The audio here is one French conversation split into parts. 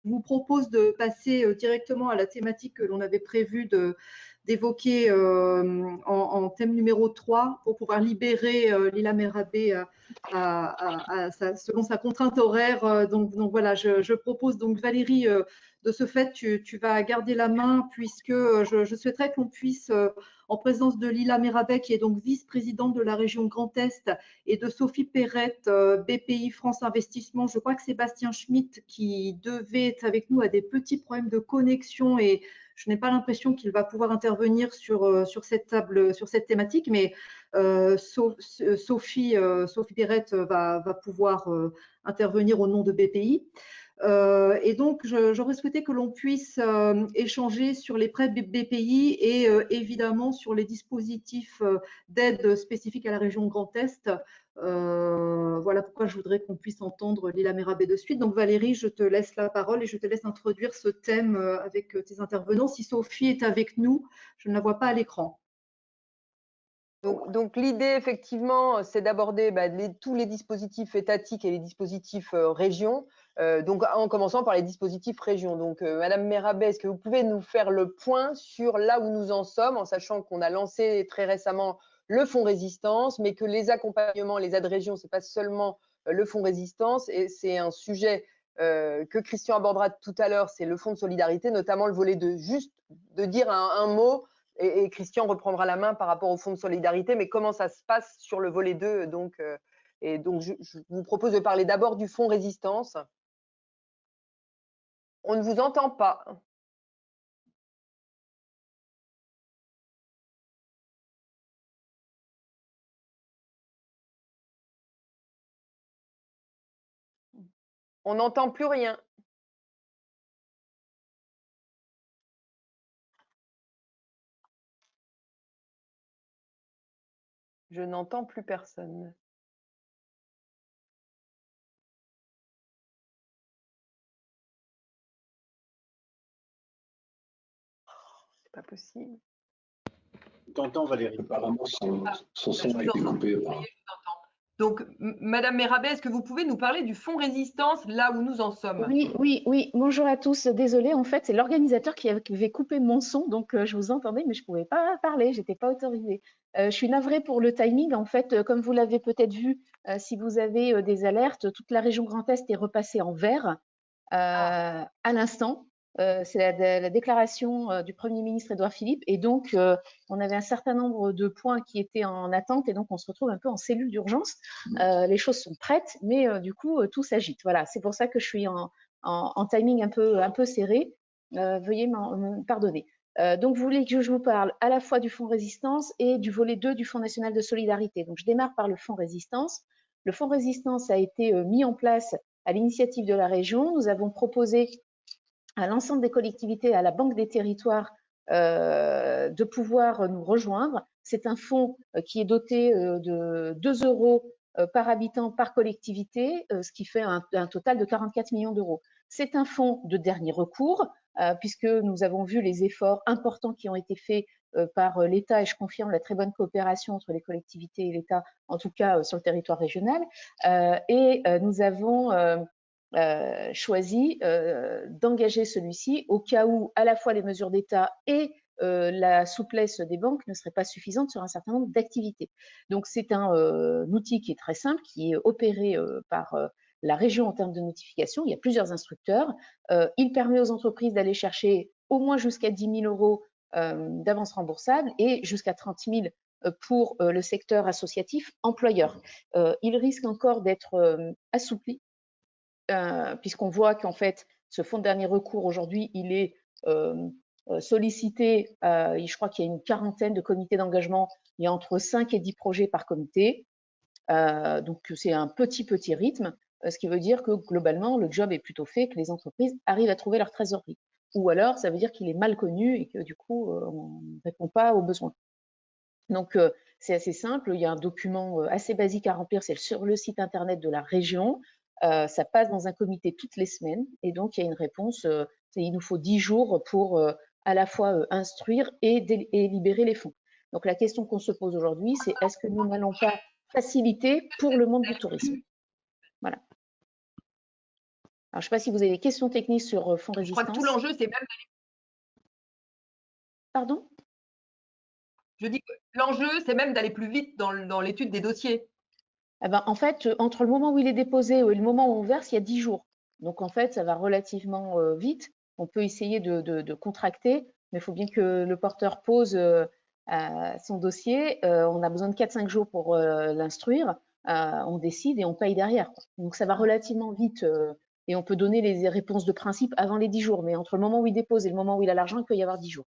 vous propose de passer directement à la thématique que l'on avait prévu d'évoquer en thème numéro 3 pour pouvoir libérer Lila Merabé selon sa contrainte horaire. Donc voilà, je propose donc Valérie, de ce fait, tu vas garder la main puisque je souhaiterais qu'on puisse, en présence de Lila Merabé, qui est donc vice-présidente de la région Grand Est, et de Sophie Perrette, BPI France Investissement. Je crois que Sébastien Schmitt, qui devait être avec nous, a des petits problèmes de connexion et je n'ai pas l'impression qu'il va pouvoir intervenir sur cette thématique, mais Sophie Perrette va pouvoir intervenir au nom de BPI. Et donc, j'aurais souhaité que l'on puisse échanger sur les prêts BPI et évidemment sur les dispositifs d'aide spécifiques à la région Grand Est. Voilà pourquoi je voudrais qu'on puisse entendre Lila Merabé de suite. Donc Valérie, je te laisse la parole et je te laisse introduire ce thème avec tes intervenants. Si Sophie est avec nous, je ne la vois pas à l'écran. Donc l'idée, effectivement, c'est d'aborder tous les dispositifs étatiques et les dispositifs régions, donc en commençant par les dispositifs régions. Donc, Madame Merabé, est-ce que vous pouvez nous faire le point sur là où nous en sommes, en sachant qu'on a lancé très récemment le fonds résistance, mais que les accompagnements, les aides régions, c'est pas seulement le fonds résistance, et c'est un sujet que Christian abordera tout à l'heure, c'est le fonds de solidarité, notamment le volet juste de dire un mot. Et Christian reprendra la main par rapport au fonds de solidarité, mais comment ça se passe sur le volet 2 donc, et donc, je vous propose de parler d'abord du fonds résistance. On ne vous entend pas. On n'entend plus rien. Je n'entends plus personne. C'est pas possible. T'entends, Valérie? Apparemment, son son a été coupé. Donc, Madame Merabé, est-ce que vous pouvez nous parler du fonds résistance, là où nous en sommes? Oui. Bonjour à tous. Désolée, en fait, c'est l'organisateur qui avait coupé mon son, donc je vous entendais, mais je ne pouvais pas parler, je n'étais pas autorisée. Je suis navrée pour le timing. En fait, comme vous l'avez peut-être vu, si vous avez des alertes, toute la région Grand Est est repassée en vert à l'instant. C'est la déclaration du Premier ministre Édouard Philippe, et donc on avait un certain nombre de points qui étaient en attente, et donc on se retrouve un peu en cellule d'urgence. Les choses sont prêtes, mais du coup tout s'agite. Voilà, c'est pour ça que je suis en timing un peu serré. Veuillez me pardonner. Donc vous voulez que je vous parle à la fois du fonds résistance et du volet 2 du Fonds national de solidarité. Donc je démarre par le fonds résistance. Le fonds résistance a été mis en place à l'initiative de la région. Nous avons proposé à l'ensemble des collectivités, à la Banque des territoires, de pouvoir nous rejoindre. C'est un fonds qui est doté de 2 € par habitant par collectivité, ce qui fait un total de 44 millions d'euros. C'est un fonds de dernier recours, puisque nous avons vu les efforts importants qui ont été faits par l'État, et je confirme la très bonne coopération entre les collectivités et l'État, en tout cas sur le territoire régional. Et nous avons choisi d'engager celui-ci au cas où à la fois les mesures d'État et la souplesse des banques ne seraient pas suffisantes sur un certain nombre d'activités. Donc c'est un outil qui est très simple, qui est opéré par la région en termes de notification. Il y a plusieurs instructeurs. Il permet aux entreprises d'aller chercher au moins jusqu'à 10 000 € d'avance remboursable et jusqu'à 30 000 pour le secteur associatif employeur. Il risque encore d'être assoupli, puisqu'on voit qu'en fait, ce fonds de dernier recours, aujourd'hui, il est sollicité, je crois qu'il y a une quarantaine de comités d'engagement, il y a entre 5 et 10 projets par comité, donc c'est un petit rythme, ce qui veut dire que globalement, le job est plutôt fait, que les entreprises arrivent à trouver leur trésorerie. Ou alors, ça veut dire qu'il est mal connu et que du coup, on ne répond pas aux besoins. Donc, c'est assez simple, il y a un document assez basique à remplir, c'est sur le site internet de la région. Ça passe dans un comité toutes les semaines, et donc il y a une réponse. Il nous faut 10 jours pour à la fois instruire et libérer les fonds. Donc la question qu'on se pose aujourd'hui, c'est est-ce que nous n'allons pas faciliter pour le monde du tourisme? Voilà. Alors, je ne sais pas si vous avez des questions techniques sur fonds de Je crois résistance. que tout l'enjeu, c'est même… Pardon? Je dis que l'enjeu, c'est même d'aller plus vite dans l'étude des dossiers. Eh ben, en fait, entre le moment où il est déposé et le moment où on verse, il y a 10 jours. Donc, en fait, ça va relativement vite. On peut essayer de contracter, mais il faut bien que le porteur pose son dossier. On a besoin de 4-5 jours pour l'instruire. On décide et on paye derrière. Donc, ça va relativement vite et on peut donner les réponses de principe avant les 10 jours. Mais entre le moment où il dépose et le moment où il a l'argent, il peut y avoir 10 jours.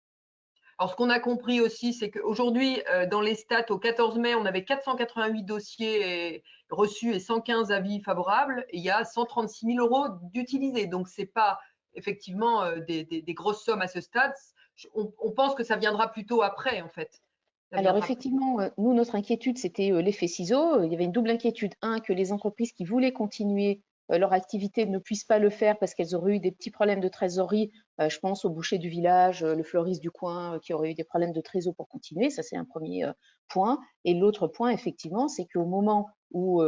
Alors, ce qu'on a compris aussi, c'est qu'aujourd'hui, dans les stats, au 14 mai, on avait 488 dossiers reçus et 115 avis favorables. Et il y a 136 000 euros d'utilisés. Donc, ce n'est pas effectivement des grosses sommes à ce stade. On pense que ça viendra plutôt après, en fait. Alors effectivement, nous, notre inquiétude, c'était l'effet ciseau. Il y avait une double inquiétude. Un, que les entreprises qui voulaient continuer leur activité ne puissent pas le faire parce qu'elles auraient eu des petits problèmes de trésorerie. Je pense au boucher du village, le fleuriste du coin qui aurait eu des problèmes de trésor pour continuer. Ça, c'est un premier point. Et l'autre point, effectivement, c'est qu'au moment où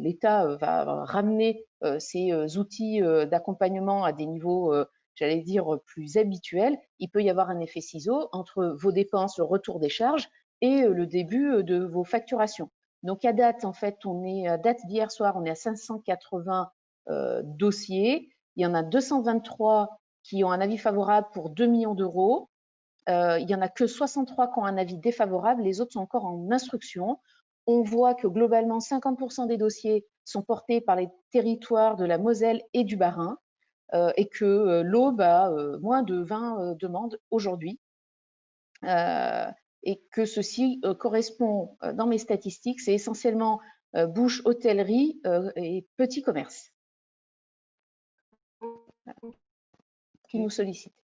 l'État va ramener ces outils d'accompagnement à des niveaux j'allais dire plus habituels, il peut y avoir un effet ciseau entre vos dépenses, le retour des charges et le début de vos facturations. Donc à date, en fait, à date d'hier soir, on est à 580 dossiers. Il y en a 223 qui ont un avis favorable pour 2 millions d'euros. Il n'y en a que 63 qui ont un avis défavorable. Les autres sont encore en instruction. On voit que globalement, 50% des dossiers sont portés par les territoires de la Moselle et du Bas-Rhin et que l'Aube a moins de 20 demandes aujourd'hui. Et que ceci correspond dans mes statistiques, c'est essentiellement bouche, hôtellerie et petits commerces qui nous sollicitent.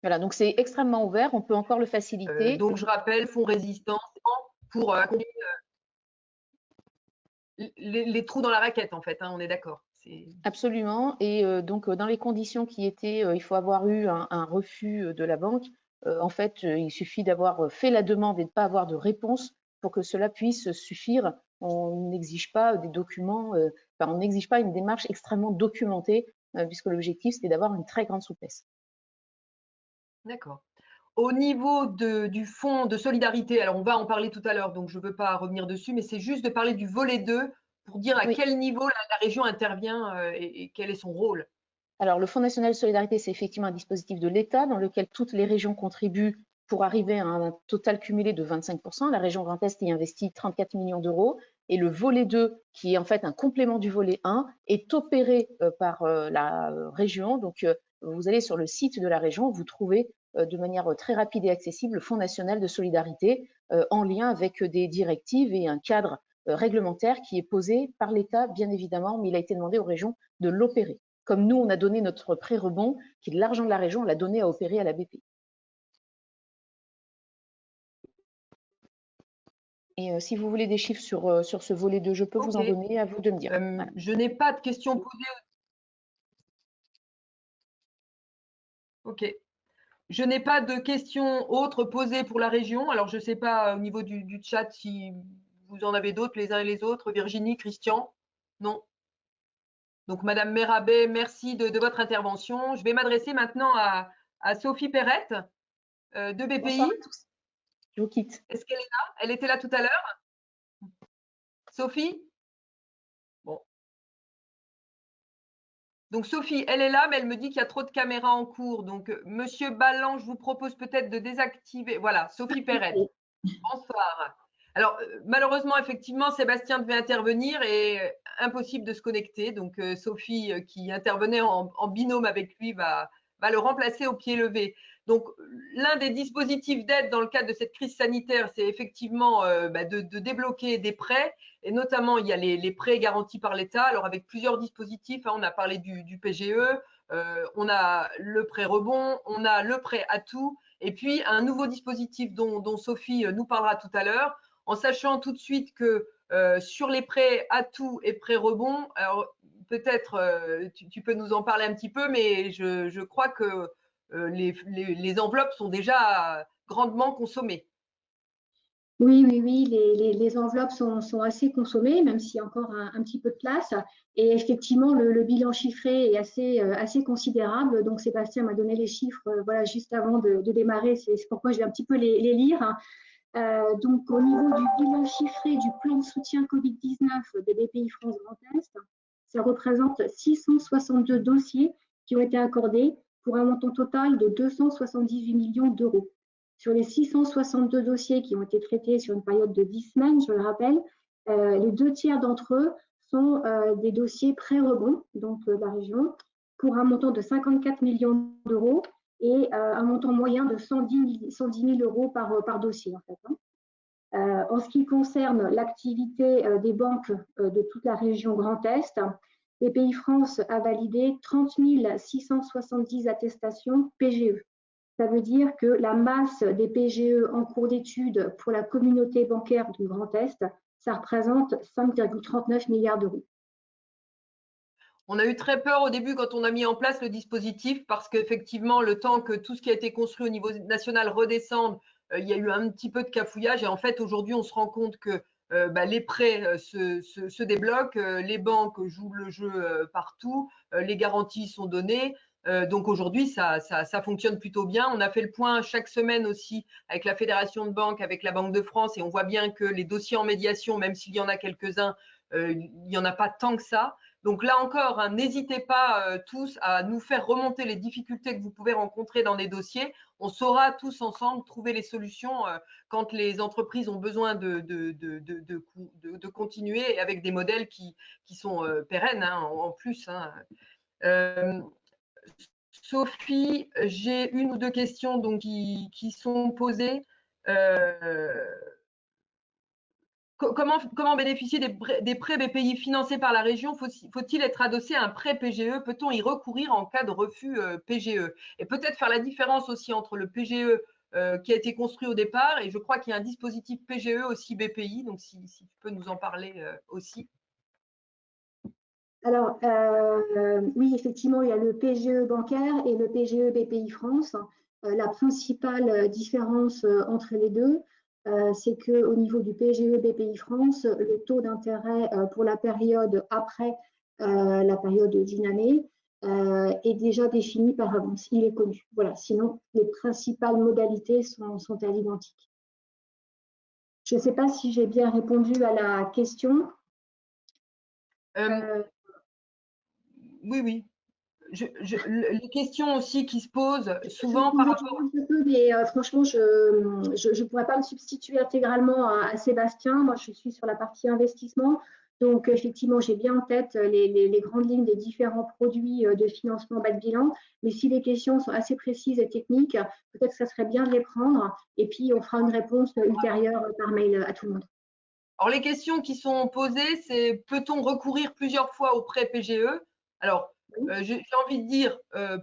Voilà, donc c'est extrêmement ouvert, on peut encore le faciliter. Donc je rappelle, fonds résistance pour accompagner les trous dans la raquette, en fait, hein, on est d'accord. Absolument, et donc dans les conditions qui étaient, il faut avoir eu un refus de la banque. En fait, il suffit d'avoir fait la demande et de ne pas avoir de réponse pour que cela puisse suffire. On n'exige pas des documents, on n'exige pas une démarche extrêmement documentée, puisque l'objectif, c'était d'avoir une très grande souplesse. D'accord. Au niveau du fonds de solidarité, alors on va en parler tout à l'heure, donc je ne veux pas revenir dessus, mais c'est juste de parler du volet 2 pour dire à quel niveau la région intervient et quel est son rôle. Alors, le Fonds national de solidarité, c'est effectivement un dispositif de l'État dans lequel toutes les régions contribuent pour arriver à un total cumulé de 25%. La région Grand Est y investit 34 millions d'euros. Et le volet 2, qui est en fait un complément du volet 1, est opéré par la région. Donc, vous allez sur le site de la région, vous trouvez de manière très rapide et accessible le Fonds national de solidarité en lien avec des directives et un cadre réglementaire qui est posé par l'État, bien évidemment, mais il a été demandé aux régions de l'opérer. Comme nous, on a donné notre prêt rebond, qui est de l'argent de la région, on l'a donné à opérer à la BPI. Et si vous voulez des chiffres sur ce volet 2, je peux vous en donner, à vous de me dire. Voilà. Je n'ai pas de questions posées. Ok. Je n'ai pas de questions autres posées pour la région. Alors, je ne sais pas au niveau du chat si vous en avez d'autres les uns et les autres. Virginie, Christian? Non. Donc, Madame Merabet, merci de votre intervention. Je vais m'adresser maintenant à Sophie Perrette de BPI. Bonsoir à tous. Je vous quitte. Est-ce qu'elle est là? Elle était là tout à l'heure? Sophie? Bon. Donc, Sophie, elle est là, mais elle me dit qu'il y a trop de caméras en cours. Donc, Monsieur Ballan, je vous propose peut-être de désactiver. Voilà, Sophie Perrette. Bonsoir. Alors, malheureusement, effectivement, Sébastien devait intervenir et impossible de se connecter. Donc, Sophie, qui intervenait en binôme avec lui, va le remplacer au pied levé. Donc, l'un des dispositifs d'aide dans le cadre de cette crise sanitaire, c'est effectivement de débloquer des prêts. Et notamment, il y a les prêts garantis par l'État. Alors, avec plusieurs dispositifs, hein, on a parlé du PGE, on a le prêt rebond, on a le prêt à tout. Et puis, un nouveau dispositif dont Sophie nous parlera tout à l'heure, en sachant tout de suite que sur les prêts à tout et prêts rebond, alors peut-être tu peux nous en parler un petit peu, mais je crois que les enveloppes sont déjà grandement consommées. Oui, les enveloppes sont assez consommées, même s'il y a encore un petit peu de place. Et effectivement, le bilan chiffré est assez considérable. Donc, Sébastien m'a donné les chiffres voilà, juste avant de démarrer. C'est pourquoi je vais un petit peu les lire. Donc, au niveau du bilan chiffré du plan de soutien Covid-19 de BPI France Grand Est, ça représente 662 dossiers qui ont été accordés pour un montant total de 278 millions d'euros. Sur les 662 dossiers qui ont été traités sur une période de 10 semaines, je le rappelle, les 2 tiers d'entre eux sont des dossiers pré-rebond, donc de la région, pour un montant de 54 millions d'euros et un montant moyen de 110 000 euros par dossier, en fait. En ce qui concerne l'activité des banques de toute la région Grand Est, BPI France a validé 30 670 attestations PGE. Ça veut dire que la masse des PGE en cours d'étude pour la communauté bancaire du Grand Est, ça représente 5,39 milliards d'euros. On a eu très peur au début quand on a mis en place le dispositif parce qu'effectivement, le temps que tout ce qui a été construit au niveau national redescende, il y a eu un petit peu de cafouillage. Et en fait, aujourd'hui, on se rend compte que les prêts se débloquent, les banques jouent le jeu partout, les garanties sont données. Donc aujourd'hui, ça fonctionne plutôt bien. On a fait le point chaque semaine aussi avec la Fédération de banques, avec la Banque de France, et on voit bien que les dossiers en médiation, même s'il y en a quelques-uns, il n'y en a pas tant que ça. Donc là encore, hein, n'hésitez pas tous à nous faire remonter les difficultés que vous pouvez rencontrer dans les dossiers. On saura tous ensemble trouver les solutions quand les entreprises ont besoin de continuer avec des modèles qui sont pérennes hein, en plus. Hein. Sophie, j'ai une ou deux questions donc, qui sont posées. Comment bénéficier des prêts BPI financés par la région? Faut-il être adossé à un prêt PGE? Peut-on y recourir en cas de refus PGE? Et peut-être faire la différence aussi entre le PGE qui a été construit au départ, et je crois qu'il y a un dispositif PGE aussi BPI, donc si tu peux nous en parler aussi. Alors, oui, effectivement, il y a le PGE bancaire et le PGE BPI France. La principale différence entre les deux, c'est qu'au niveau du PGE BPI France, le taux d'intérêt pour la période après la période d'une année est déjà défini par avance. Il est connu. Voilà. Sinon, les principales modalités sont à l'identique. Je ne sais pas si j'ai bien répondu à la question. Oui. Les questions aussi qui se posent souvent par rapport… Mais franchement, je ne pourrais pas me substituer intégralement à Sébastien. Moi, je suis sur la partie investissement. Donc, effectivement, j'ai bien en tête les grandes lignes des différents produits de financement bas de bilan. Mais si les questions sont assez précises et techniques, peut-être que ça serait bien de les prendre. Et puis, on fera une réponse ultérieure par mail à tout le monde. Alors, les questions qui sont posées, c'est peut-on recourir plusieurs fois au prêt PGE? Alors, j'ai envie de dire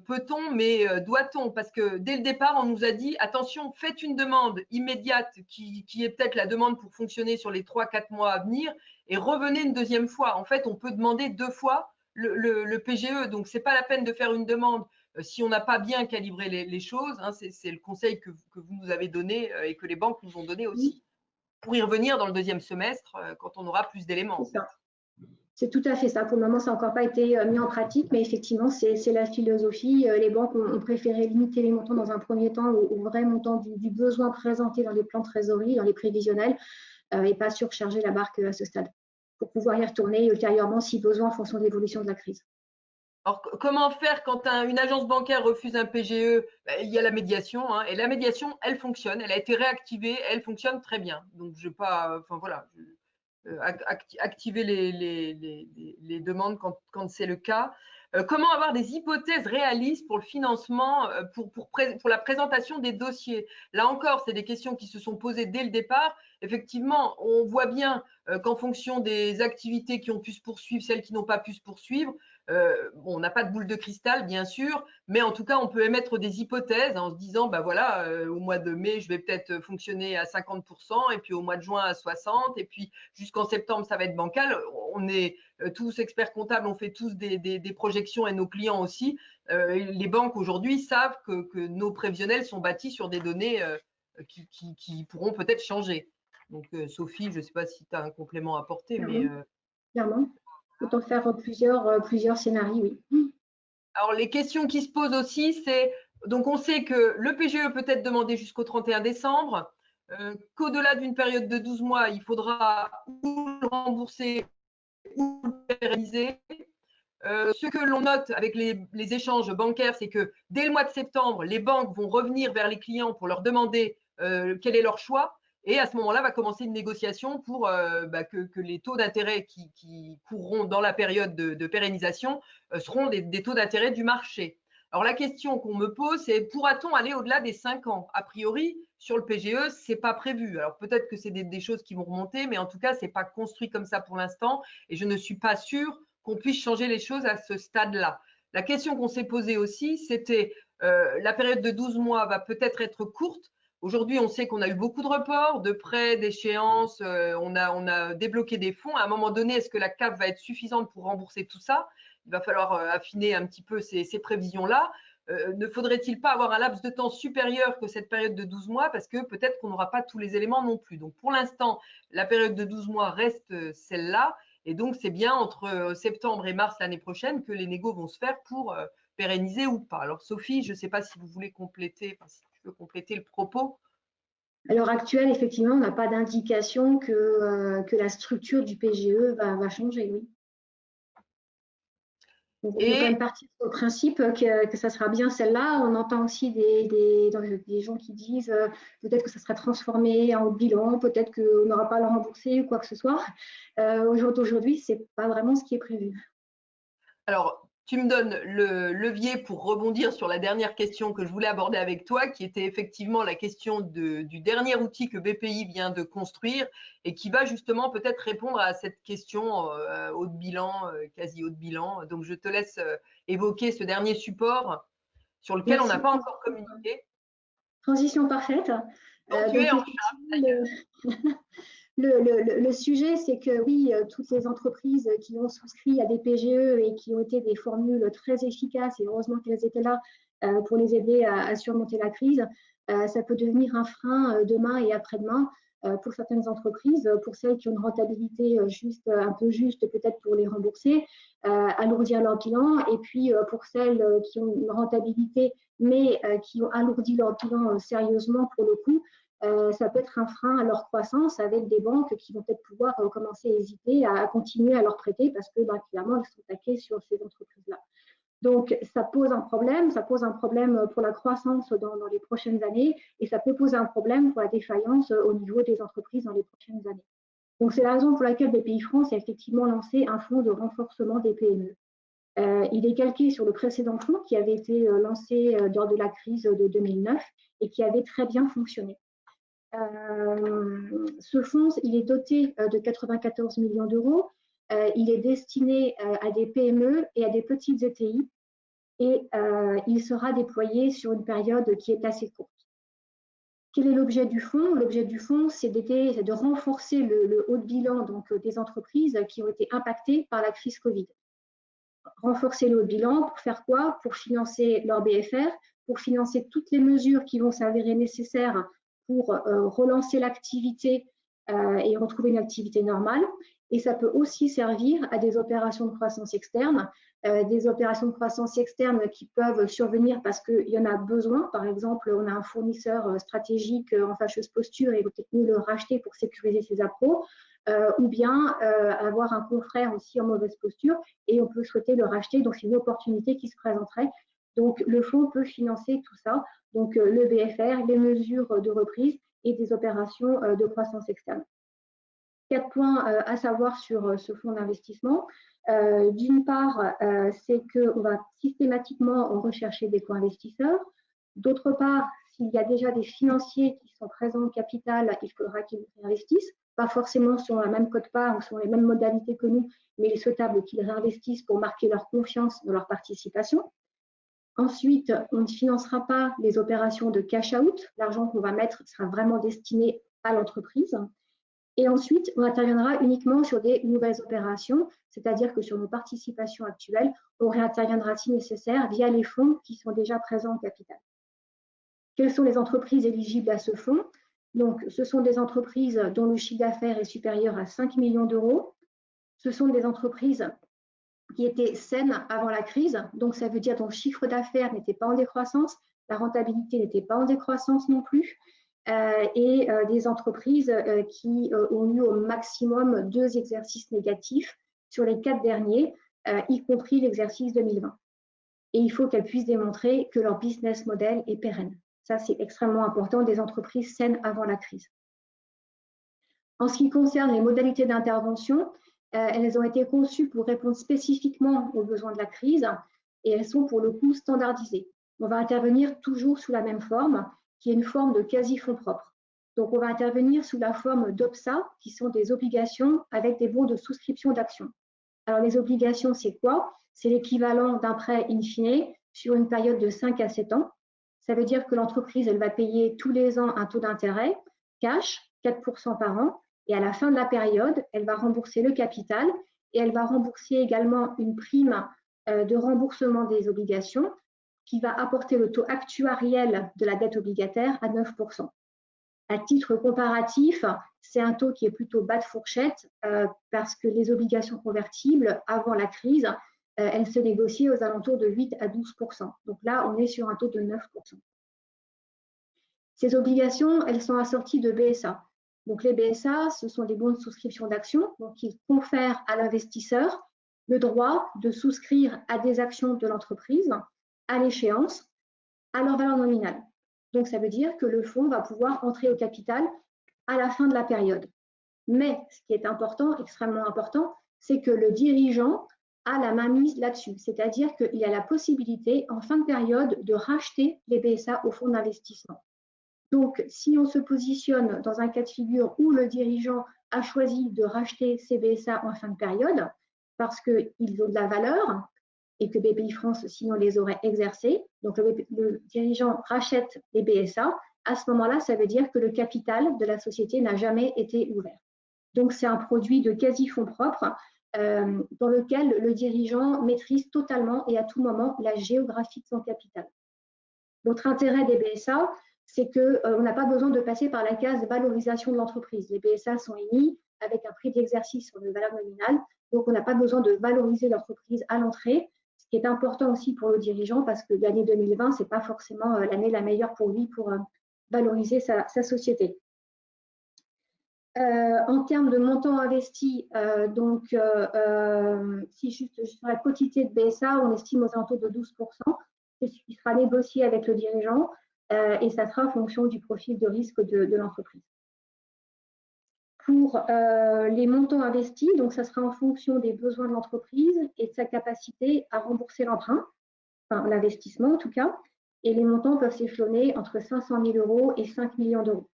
peut-on, mais doit-on? Parce que dès le départ, on nous a dit attention, faites une demande immédiate qui est peut-être la demande pour fonctionner sur les 3-4 mois à venir et revenez une deuxième fois. En fait, on peut demander 2 fois le PGE. Donc, ce n'est pas la peine de faire une demande si on n'a pas bien calibré les choses. Hein, c'est le conseil que vous nous avez donné et que les banques nous ont donné aussi. Pour y revenir dans le deuxième semestre quand on aura plus d'éléments. C'est tout à fait ça. Pour le moment, ça n'a encore pas été mis en pratique, mais effectivement, c'est la philosophie. Les banques ont préféré limiter les montants dans un premier temps au vrai montant du besoin présenté dans les plans de trésorerie, dans les prévisionnels, et pas surcharger la barque à ce stade, pour pouvoir y retourner ultérieurement si besoin en fonction de l'évolution de la crise. Alors, comment faire quand une agence bancaire refuse un PGE? Il y a la médiation, hein, et la médiation, elle fonctionne, elle a été réactivée, elle fonctionne très bien. Donc, je ne vais pas, enfin voilà, activer les demandes quand c'est le cas. Comment avoir des hypothèses réalistes pour le financement, pour la présentation des dossiers? Là encore, c'est des questions qui se sont posées dès le départ. Effectivement, on voit bien qu'en fonction des activités qui ont pu se poursuivre, celles qui n'ont pas pu se poursuivre, bon, on n'a pas de boule de cristal, bien sûr, mais en tout cas, on peut émettre des hypothèses en se disant, bah voilà, au mois de mai, je vais peut-être fonctionner à 50%, et puis au mois de juin à 60%, et puis jusqu'en septembre, ça va être bancal. On est tous experts comptables, on fait tous des projections et nos clients aussi. Les banques aujourd'hui savent que nos prévisionnels sont bâtis sur des données qui pourront peut-être changer. Donc, Sophie, je ne sais pas si tu as un complément à apporter, Clairement. mais… Clairement. Autant faire plusieurs scénarios, oui. Alors, les questions qui se posent aussi, c'est… Donc, on sait que le PGE peut être demandé jusqu'au 31 décembre, qu'au-delà d'une période de 12 mois, il faudra ou le rembourser ou le pérenniser. Ce que l'on note avec les échanges bancaires, c'est que dès le mois de septembre, les banques vont revenir vers les clients pour leur demander quel est leur choix. Et à ce moment-là, va commencer une négociation pour que les taux d'intérêt qui courront dans la période de pérennisation seront des taux d'intérêt du marché. Alors, la question qu'on me pose, c'est pourra-t-on aller au-delà des 5 ans? A priori, sur le PGE, ce n'est pas prévu. Alors, peut-être que c'est des choses qui vont remonter, mais en tout cas, ce n'est pas construit comme ça pour l'instant. Et je ne suis pas sûre qu'on puisse changer les choses à ce stade-là. La question qu'on s'est posée aussi, c'était la période de 12 mois va peut-être être courte. Aujourd'hui, on sait qu'on a eu beaucoup de reports, de prêts, d'échéances, on a débloqué des fonds. À un moment donné, est-ce que la CAF va être suffisante pour rembourser tout ça? Il va falloir affiner un petit peu ces prévisions-là. Ne faudrait-il pas avoir un laps de temps supérieur que cette période de 12 mois parce que peut-être qu'on n'aura pas tous les éléments non plus. Donc, pour l'instant, la période de 12 mois reste celle-là. Et donc, c'est bien entre septembre et mars l'année prochaine que les négos vont se faire pour pérenniser ou pas. Alors, Sophie, je ne sais pas si vous voulez compléter, si tu veux compléter le propos. À l'heure actuelle, effectivement, on n'a pas d'indication que la structure du PGE va changer, oui. Donc, on peut quand même partir sur le principe que ça sera bien celle-là. On entend aussi des gens qui disent peut-être que ça sera transformé en haut de bilan, peut-être qu'on n'aura pas à le rembourser ou quoi que ce soit. Aujourd'hui, ce n'est pas vraiment ce qui est prévu. Alors, tu me donnes le levier pour rebondir sur la dernière question que je voulais aborder avec toi, qui était effectivement la question du dernier outil que BPI vient de construire et qui va justement peut-être répondre à cette question haut de bilan, quasi haut de bilan. Donc, je te laisse évoquer ce dernier support sur lequel on n'a pas encore communiqué. Transition parfaite. Donc, tu es en charge, d'ailleurs. Le sujet, c'est que oui, toutes les entreprises qui ont souscrit à des PGE et qui ont été des formules très efficaces, et heureusement qu'elles étaient là pour les aider à surmonter la crise, ça peut devenir un frein demain et après-demain pour certaines entreprises, pour celles qui ont une rentabilité un peu juste, peut-être pour les rembourser, alourdir leur bilan, et puis pour celles qui ont une rentabilité mais qui ont alourdi leur bilan sérieusement pour le coup, ça peut être un frein à leur croissance avec des banques qui vont peut-être pouvoir commencer à hésiter à continuer à leur prêter parce que clairement, elles sont taquées sur ces entreprises-là. Donc, ça pose un problème pour la croissance dans les prochaines années et ça peut poser un problème pour la défaillance au niveau des entreprises dans les prochaines années. Donc, c'est la raison pour laquelle BPI France a effectivement lancé un fonds de renforcement des PME. Il est calqué sur le précédent fonds qui avait été lancé lors de la crise de 2009 et qui avait très bien fonctionné. Ce fonds, il est doté de 94 millions d'euros. Il est destiné à des PME et à des petites ETI et il sera déployé sur une période qui est assez courte. Quel est l'objet du fonds? L'objet du fonds, c'est de renforcer le haut de bilan donc, des entreprises qui ont été impactées par la crise Covid. Renforcer le haut de bilan pour faire quoi? Pour financer leur BFR, pour financer toutes les mesures qui vont s'avérer nécessaires pour relancer l'activité et retrouver une activité normale. Et ça peut aussi servir à des opérations de croissance externe, qui peuvent survenir parce qu'il y en a besoin. Par exemple, on a un fournisseur stratégique en fâcheuse posture et il faut peut-être mieux le racheter pour sécuriser ses appros, ou bien avoir un confrère aussi en mauvaise posture et on peut souhaiter le racheter. Donc, c'est une opportunité qui se présenterait. Donc, le fonds peut financer tout ça, donc le BFR, les mesures de reprise et des opérations de croissance externe. 4 points à savoir sur ce fonds d'investissement. D'une part, c'est qu'on va systématiquement rechercher des co-investisseurs. D'autre part, s'il y a déjà des financiers qui sont présents au capital, il faudra qu'ils réinvestissent, pas forcément sur la même quote-part ou sur les mêmes modalités que nous, mais il est souhaitable qu'ils réinvestissent pour marquer leur confiance dans leur participation. Ensuite, on ne financera pas les opérations de cash-out. L'argent qu'on va mettre sera vraiment destiné à l'entreprise. Et ensuite, on interviendra uniquement sur des nouvelles opérations, c'est-à-dire que sur nos participations actuelles, on réinterviendra si nécessaire via les fonds qui sont déjà présents au capital. Quelles sont les entreprises éligibles à ce fonds? Donc, ce sont des entreprises dont le chiffre d'affaires est supérieur à 5 millions d'euros. Ce sont des entreprises qui étaient saines avant la crise. Donc, ça veut dire que le chiffre d'affaires n'était pas en décroissance, la rentabilité n'était pas en décroissance non plus. Et des entreprises qui ont eu au maximum 2 exercices négatifs sur les 4 derniers, y compris l'exercice 2020. Et il faut qu'elles puissent démontrer que leur business model est pérenne. Ça, c'est extrêmement important, des entreprises saines avant la crise. En ce qui concerne les modalités d'intervention, elles ont été conçues pour répondre spécifiquement aux besoins de la crise et elles sont pour le coup standardisées. On va intervenir toujours sous la même forme, qui est une forme de quasi-fonds propres. Donc, on va intervenir sous la forme d'OPSA, qui sont des obligations avec des bons de souscription d'actions. Alors, les obligations, c'est quoi? C'est l'équivalent d'un prêt in fine sur une période de 5 à 7 ans. Ça veut dire que l'entreprise, elle va payer tous les ans un taux d'intérêt, cash, 4% par an, et à la fin de la période, elle va rembourser le capital et elle va rembourser également une prime de remboursement des obligations qui va apporter le taux actuariel de la dette obligataire à 9%. À titre comparatif, c'est un taux qui est plutôt bas de fourchette parce que les obligations convertibles, avant la crise, elles se négociaient aux alentours de 8 à 12%. Donc là, on est sur un taux de 9%. Ces obligations, elles sont assorties de BSA. Donc les BSA, ce sont des bons de souscription d'actions, donc ils confèrent à l'investisseur le droit de souscrire à des actions de l'entreprise à l'échéance, à leur valeur nominale. Donc ça veut dire que le fonds va pouvoir entrer au capital à la fin de la période. Mais ce qui est important, extrêmement important, c'est que le dirigeant a la mainmise là-dessus, c'est-à-dire qu'il a la possibilité en fin de période de racheter les BSA au fonds d'investissement. Donc, si on se positionne dans un cas de figure où le dirigeant a choisi de racheter ces BSA en fin de période parce qu'ils ont de la valeur et que BPIFrance, sinon, les aurait exercés, donc le dirigeant rachète les BSA, à ce moment-là, ça veut dire que le capital de la société n'a jamais été ouvert. Donc, c'est un produit de quasi-fonds propres dans lequel le dirigeant maîtrise totalement et à tout moment la géographie de son capital. L'autre intérêt des BSA, c'est qu'on n'a pas besoin de passer par la case valorisation de l'entreprise. Les BSA sont émis avec un prix d'exercice sur une valeur nominale, donc on n'a pas besoin de valoriser l'entreprise à l'entrée, ce qui est important aussi pour le dirigeant parce que l'année 2020, ce n'est pas forcément l'année la meilleure pour lui pour valoriser sa société. En termes de montant investi, si juste sur la quotité de BSA, on estime aux alentours de 12%, c'est ce qui sera négocié avec le dirigeant et ça sera en fonction du profil de risque de l'entreprise. Pour les montants investis, donc ça sera en fonction des besoins de l'entreprise et de sa capacité à rembourser l'emprunt, enfin l'investissement en tout cas, et les montants peuvent s'échelonner entre 500 000 € et 5 millions d'euros.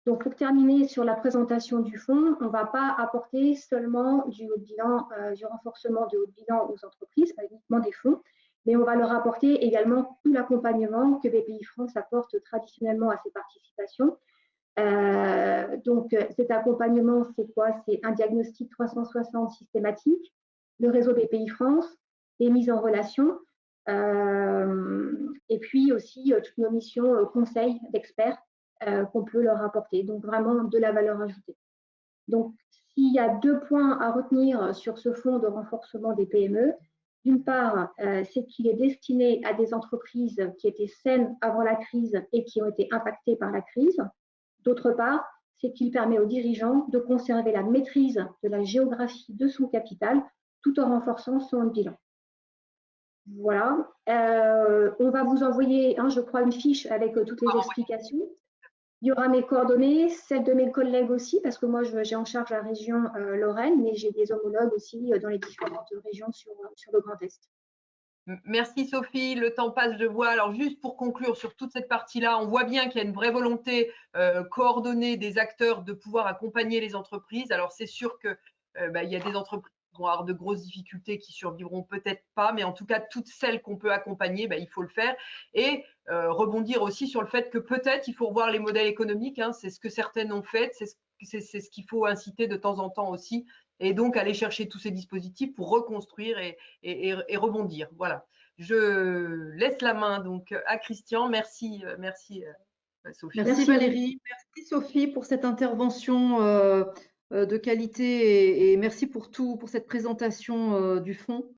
Donc, pour terminer sur la présentation du fonds, on ne va pas apporter seulement du haut bilan, du renforcement de haut bilan aux entreprises, pas uniquement des fonds, mais on va leur apporter également tout l'accompagnement que BPIFrance apporte traditionnellement à ses participations. Donc, cet accompagnement, c'est quoi? C'est un diagnostic 360 systématique, le réseau BPIFrance, les mises en relation, et puis aussi toutes nos missions conseils d'experts qu'on peut leur apporter, donc vraiment de la valeur ajoutée. Donc, s'il y a 2 points à retenir sur ce fonds de renforcement des PME, d'une part, c'est qu'il est destiné à des entreprises qui étaient saines avant la crise et qui ont été impactées par la crise. D'autre part, c'est qu'il permet aux dirigeants de conserver la maîtrise de la géographie de son capital tout en renforçant son bilan. Voilà, on va vous envoyer, je crois, une fiche avec toutes les explications. Il y aura mes coordonnées, celles de mes collègues aussi, parce que moi, j'ai en charge la région Lorraine, mais j'ai des homologues aussi dans les différentes régions sur le Grand Est. Merci Sophie, le temps passe, je vois. Alors juste pour conclure sur toute cette partie-là, on voit bien qu'il y a une vraie volonté coordonnée des acteurs de pouvoir accompagner les entreprises. Alors c'est sûr que il y a des entreprises qui vont avoir de grosses difficultés qui survivront peut-être pas, mais en tout cas toutes celles qu'on peut accompagner, il faut le faire. Et rebondir aussi sur le fait que peut-être il faut revoir les modèles économiques, c'est ce que certaines ont fait, c'est ce qu'il faut inciter de temps en temps aussi, et donc aller chercher tous ces dispositifs pour reconstruire et rebondir. Voilà, je laisse la main donc à Christian. Merci Sophie. Merci Valérie, merci Sophie pour cette intervention de qualité et merci pour cette présentation du fonds.